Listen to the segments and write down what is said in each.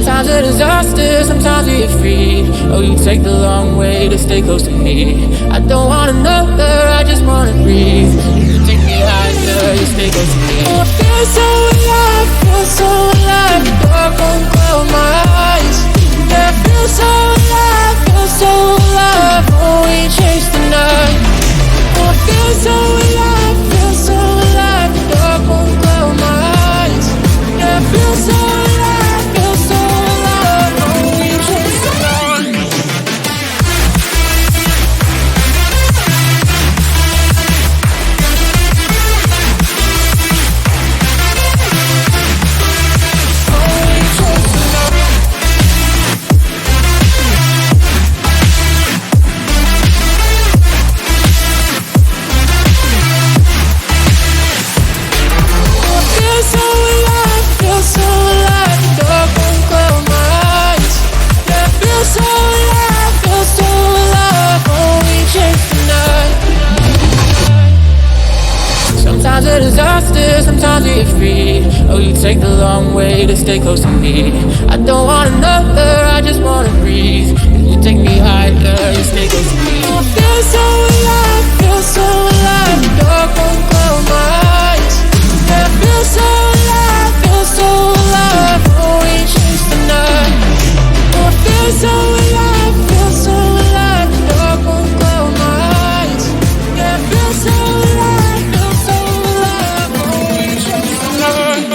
Sometimes a disaster, sometimes we get free. Oh, you take the long way to stay close to me. I don't want another, I just wanna breathe. You take me higher, you stay close to me. Oh, I feel so alive, feel so alive. The dark won't close my eyes. Yeah, I feel so alive, feel so alive. Oh, we chase the night. Oh, I feel so alive, feel so alive. The dark won't close my eyes. Yeah, I feel so alive, feel so alive. Oh, we chase the night. Sometimes a disaster, sometimes we get free. Oh, you take the long way to stay close to me. I don't want another, I just wanna breathe. You take me higher, you stay close to me. I feel so alive, feel so alive. The dark won't close my eyes. Yeah, I feel so alive, feel so alive. Oh, we chase the night. Oh, I feel so alive, feel so alive. The dark won't close my eyes. Yeah, I feel so alive, feel so alive. Oh, we chase the night.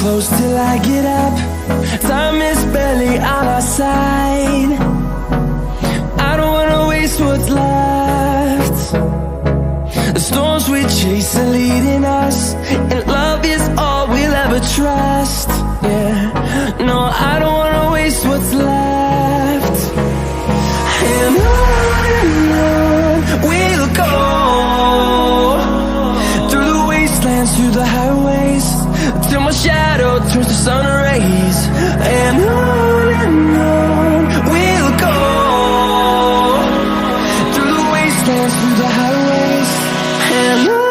Close till I get up. Time is barely on our side. I don't wanna waste what's left. The storms we chase are leading us, and love is all we'll ever trust. Yeah, no, I don't wanna waste what's left. And on we'll go, through the wastelands, through the highways, till my shadow turns to sun rays. And on we'll go, through the wastelands, through the highways, and on.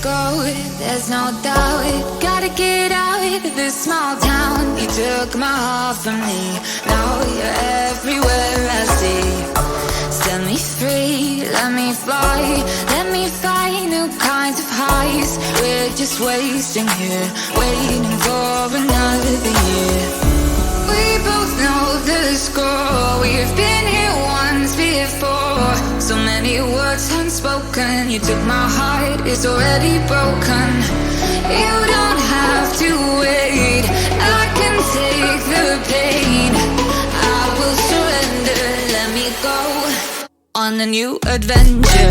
go, there's no doubt. Gotta get out of this small town. You took my heart from me, now you're everywhere I see. Set me free, let me fly, let me find new kinds of highs. We're just wasting here, waiting for another year. We both know the score, we've been here once before. So many words unspoken, you took my heart, it's already broken. You don't have to wait, I can take the pain. I will surrender, let me go on a new adventure.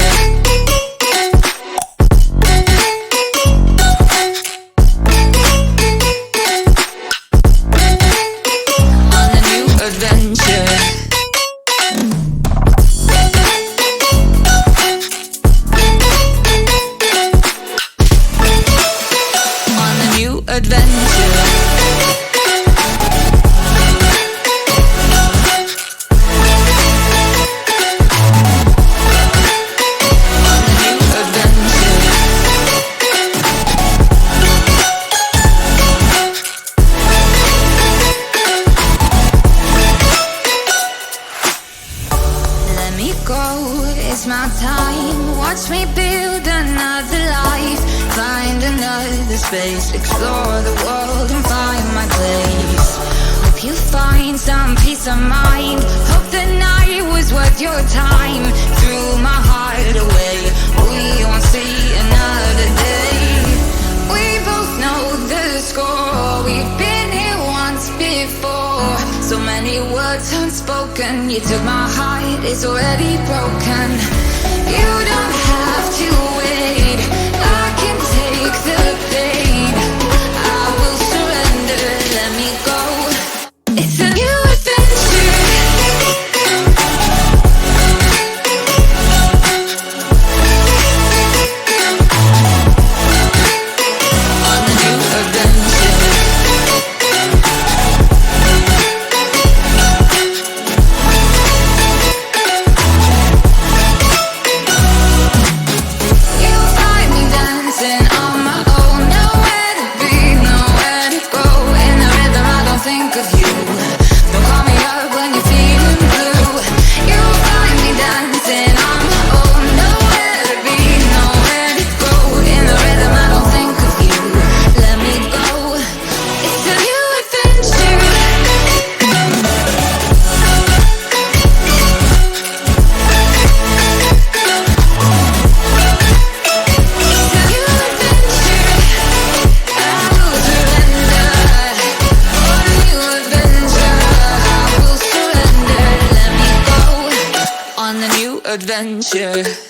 It's my time, watch me build another life. Find another space, explore the world and find my place. Hope you find some peace of mind, hope the night was worth your time. Threw my heart away, we won't see another day. We both know the score, we've been here once before. So many words unspoken, you took my heart, it's already broken. You don't have to wait, I can take the pain. I will surrender, let me go. It's a new adventure. On a new adventure. Adventure.